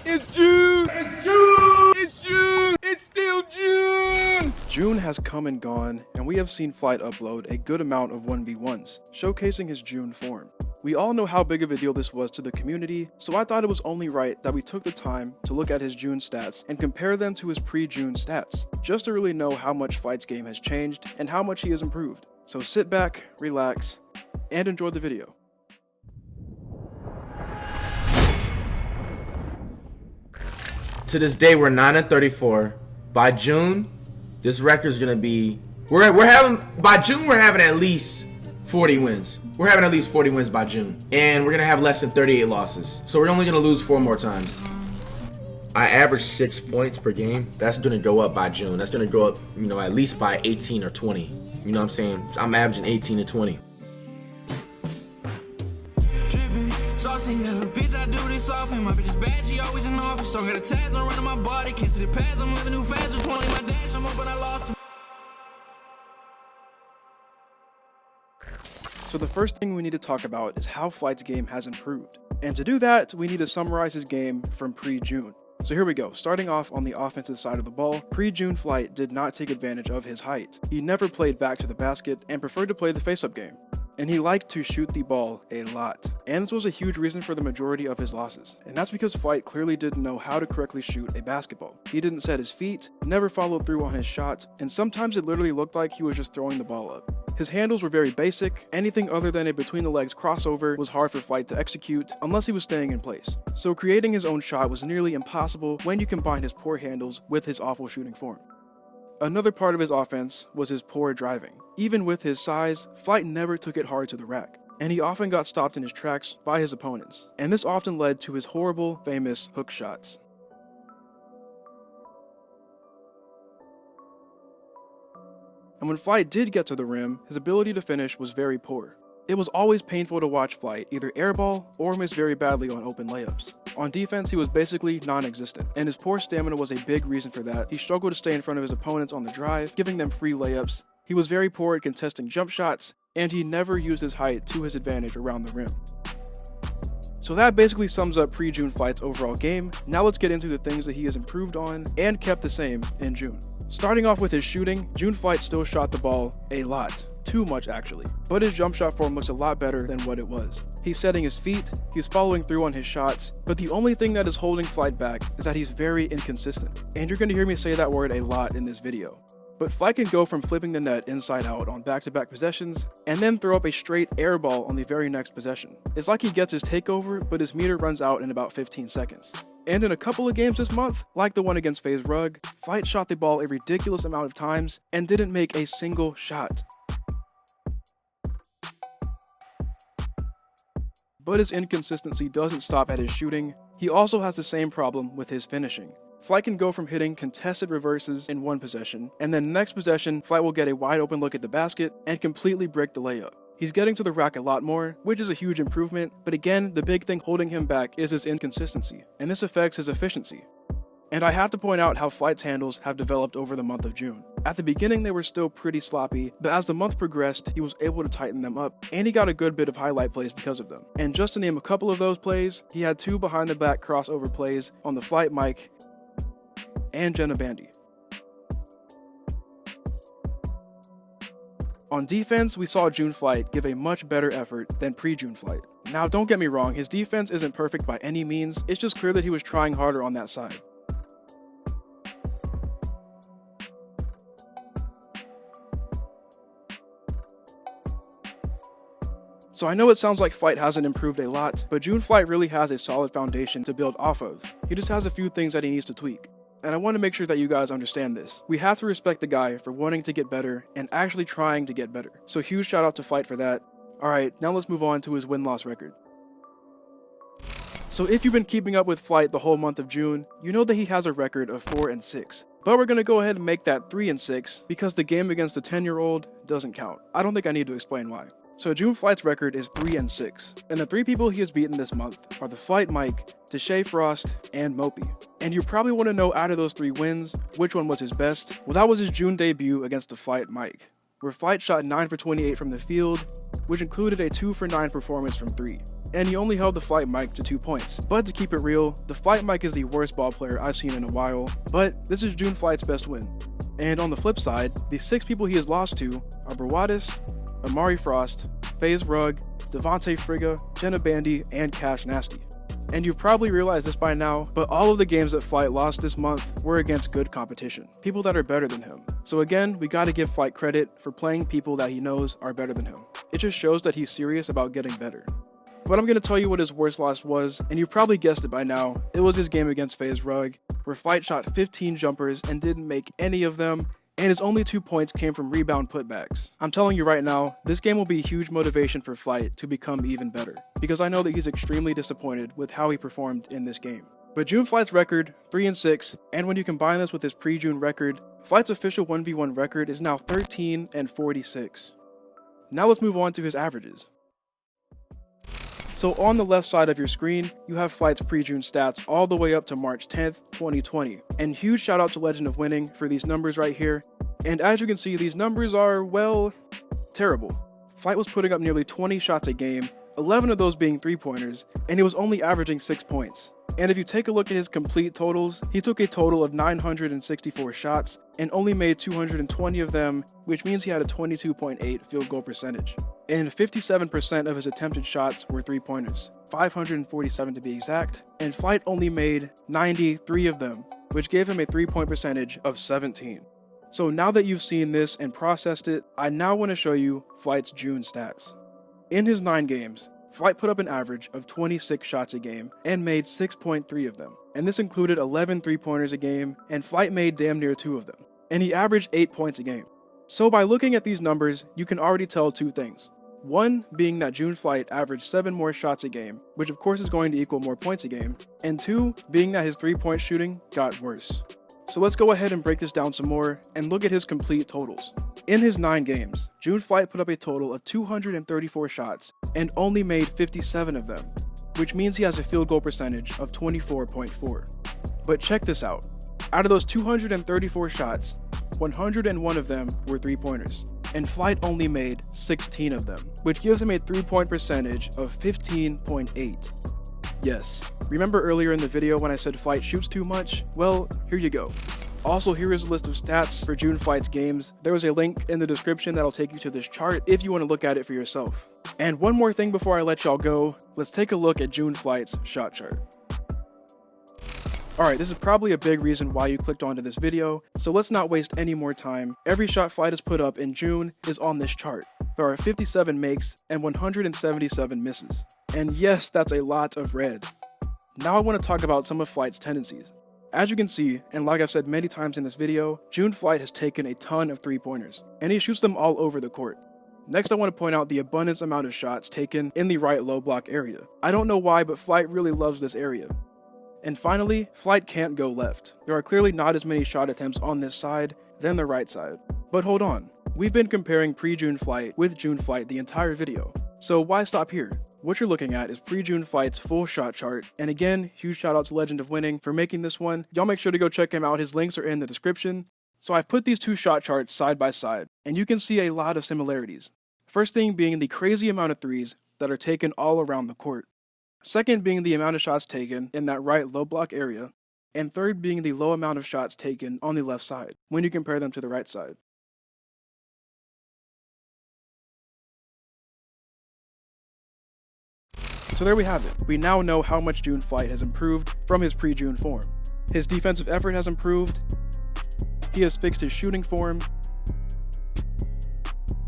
It's June! It's June! It's June! It's still June! June has come and gone, and we have seen Flight upload a good amount of 1v1s, showcasing his June form. We all know how big of a deal this was to the community, so I thought it was only right that we took the time to look at his June stats and compare them to his pre-June stats, just to really know how much Flight's game has changed and how much he has improved. So sit back, relax, and enjoy the video. To this day, we're 9-34. By June, this record is gonna be by June we're having at least 40 wins. We're having at least 40 wins by June, and we're gonna have less than 38 losses. So we're only gonna lose 4 more times. I average 6 points per game. That's gonna go up by June. That's gonna go up, at least by 18 or 20. You know what I'm saying? I'm averaging 18 to 20. Saucy, bitch, I do this often. My bitch is bad, she always in office. So I got a tags on running my body. Can't see the pads, I'm living new fast. With 20 my dash, I'm up, but I lost him. So the first thing we need to talk about is how Flight's game has improved. And to do that, we need to summarize his game from pre-June. So here we go. Starting off on the offensive side of the ball, pre-June Flight did not take advantage of his height. He never played back to the basket and preferred to play the face-up game. And he liked to shoot the ball a lot. And this was a huge reason for the majority of his losses. And that's because Flight clearly didn't know how to correctly shoot a basketball. He didn't set his feet, never followed through on his shot, and sometimes it literally looked like he was just throwing the ball up. His handles were very basic. Anything other than a between the legs crossover was hard for Flight to execute unless he was staying in place. So creating his own shot was nearly impossible when you combine his poor handles with his awful shooting form. Another part of his offense was his poor driving. Even with his size, Flight never took it hard to the rack, and he often got stopped in his tracks by his opponents, and this often led to his horrible, famous hook shots. And when Flight did get to the rim, his ability to finish was very poor. It was always painful to watch Flight either airball or miss very badly on open layups. On defense, he was basically non-existent, and his poor stamina was a big reason for that. He struggled to stay in front of his opponents on the drive, giving them free layups. He was very poor at contesting jump shots, and he never used his height to his advantage around the rim. So that basically sums up pre-June Flight's overall game. Now let's get into the things that he has improved on and kept the same in June. Starting off with his shooting, June Flight still shot the ball a lot. Too much actually. But his jump shot form looks a lot better than what it was. He's setting his feet, he's following through on his shots, but the only thing that is holding Flight back is that he's very inconsistent. And you're going to hear me say that word a lot in this video. But Flight can go from flipping the net inside out on back-to-back possessions, and then throw up a straight air ball on the very next possession. It's like he gets his takeover, but his meter runs out in about 15 seconds. And in a couple of games this month, like the one against FaZe Rug, Flight shot the ball a ridiculous amount of times and didn't make a single shot. But his inconsistency doesn't stop at his shooting. He also has the same problem with his finishing. Flight can go from hitting contested reverses in one possession, and then next possession, Flight will get a wide open look at the basket and completely break the layup. He's getting to the rack a lot more, which is a huge improvement, but again, the big thing holding him back is his inconsistency, and this affects his efficiency. And I have to point out how Flight's handles have developed over the month of June. At the beginning, they were still pretty sloppy, but as the month progressed, he was able to tighten them up, and he got a good bit of highlight plays because of them. And just to name a couple of those plays, he had 2 behind-the-back crossover plays on the Flight mic and Jenna Bandy. On defense, we saw June Flight give a much better effort than pre-June Flight. Now don't get me wrong, his defense isn't perfect by any means, it's just clear that he was trying harder on that side. So I know it sounds like Flight hasn't improved a lot, but June Flight really has a solid foundation to build off of. He just has a few things that he needs to tweak. And I want to make sure that you guys understand this. We have to respect the guy for wanting to get better and actually trying to get better. So huge shout out to Flight for that. Alright, now let's move on to his win-loss record. So if you've been keeping up with Flight the whole month of June, you know that he has a record of 4-6. But we're going to go ahead and make that 3-6 because the game against the 10-year-old doesn't count. I don't think I need to explain why. So June Flight's record is 3-6, and the 3 people he has beaten this month are the Flight Mike, Deshae Frost, and Mopey. And you probably want to know out of those 3 wins, which one was his best? Well, that was his June debut against the Flight Mike. where Flight shot 9 for 28 from the field, which included a 2 for 9 performance from 3. And he only held the Flight mic to 2 points. But to keep it real, the Flight mic is the worst ball player I've seen in a while, but this is June Flight's best win. And on the flip side, the 6 people he has lost to are Brawadis, Amari Frost, FaZe Rug, Devontae Frigga, Jenna Bandy, and Cash Nasty. And you've probably realized this by now, but all of the games that Flight lost this month were against good competition, people that are better than him. So again, we gotta give Flight credit for playing people that he knows are better than him. It just shows that he's serious about getting better. But I'm gonna tell you what his worst loss was, and you've probably guessed it by now. It was his game against FaZe Rug, where Flight shot 15 jumpers and didn't make any of them, and his only 2 points came from rebound putbacks. I'm telling you right now, this game will be huge motivation for Flight to become even better, because I know that he's extremely disappointed with how he performed in this game. But June Flight's record, 3-6, and when you combine this with his pre-June record, Flight's official 1v1 record is now 13-46. Now let's move on to his averages. So on the left side of your screen, you have Flight's pre-June stats all the way up to March 10th, 2020. And huge shout out to Legend of Winning for these numbers right here. And as you can see, these numbers are, well, terrible. Flight was putting up nearly 20 shots a game, 11 of those being 3-pointers, and he was only averaging 6 points. And if you take a look at his complete totals, he took a total of 964 shots and only made 220 of them, which means he had a 22.8 field goal percentage. And 57% of his attempted shots were 3-pointers, 547 to be exact, and Flight only made 93 of them, which gave him a 3-point percentage of 17. So now that you've seen this and processed it, I now want to show you Flight's June stats. In his 9 games, Flight put up an average of 26 shots a game and made 6.3 of them. And this included 11 3-pointers a game, and Flight made damn near 2 of them. And he averaged 8 points a game. So by looking at these numbers, you can already tell 2 things. One being that June Flight averaged 7 more shots a game, which of course is going to equal more points a game. And 2 being that his 3-point shooting got worse. So let's go ahead and break this down some more and look at his complete totals. In his 9 games, June Flight put up a total of 234 shots and only made 57 of them, which means he has a field goal percentage of 24.4. But check this out. Out of those 234 shots, 101 of them were 3-pointers, and Flight only made 16 of them, which gives him a 3-point percentage of 15.8. Yes, remember earlier in the video when I said Flight shoots too much? Well, here you go. Also, here is a list of stats for June Flight's games. There is a link in the description that'll take you to this chart if you want to look at it for yourself. And one more thing before I let y'all go, let's take a look at June Flight's shot chart. Alright, this is probably a big reason why you clicked onto this video, so let's not waste any more time. Every shot Flight has put up in June is on this chart. There are 57 makes and 177 misses. And yes, that's a lot of red. Now I want to talk about some of Flight's tendencies. As you can see, and like I've said many times in this video, June Flight has taken a ton of 3-pointers, and he shoots them all over the court. Next, I want to point out the abundance amount of shots taken in the right low block area. I don't know why, but Flight really loves this area. And finally, Flight can't go left. There are clearly not as many shot attempts on this side than the right side. But hold on, we've been comparing pre-June Flight with June Flight the entire video. So why stop here? What you're looking at is pre-June Flight's full shot chart, and again, huge shout out to Legend of Winning for making this one. Y'all make sure to go check him out, his links are in the description. So I've put these 2 shot charts side by side, and you can see a lot of similarities. First thing being the crazy amount of threes that are taken all around the court. Second being the amount of shots taken in that right low block area, and third being the low amount of shots taken on the left side when you compare them to the right side. So there we have it. We now know how much June Flight has improved from his pre-June form. His defensive effort has improved, he has fixed his shooting form,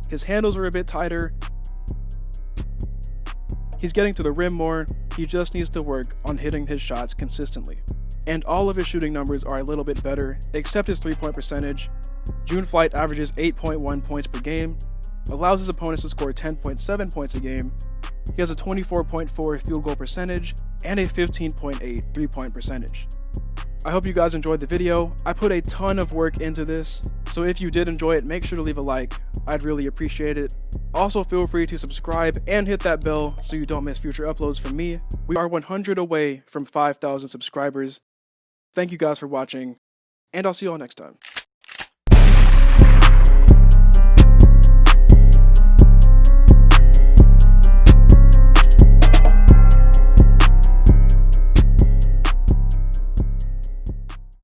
his handles are a bit tighter, he's getting to the rim more, he just needs to work on hitting his shots consistently. And all of his shooting numbers are a little bit better, except his 3-point percentage. June Flight averages 8.1 points per game, allows his opponents to score 10.7 points a game, he has a 24.4 field goal percentage, and a 15.8 3-point percentage. I hope you guys enjoyed the video. I put a ton of work into this, so if you did enjoy it, make sure to leave a like. I'd really appreciate it. Also, feel free to subscribe and hit that bell so you don't miss future uploads from me. We are 100 away from 5,000 subscribers. Thank you guys for watching, and I'll see you all next time.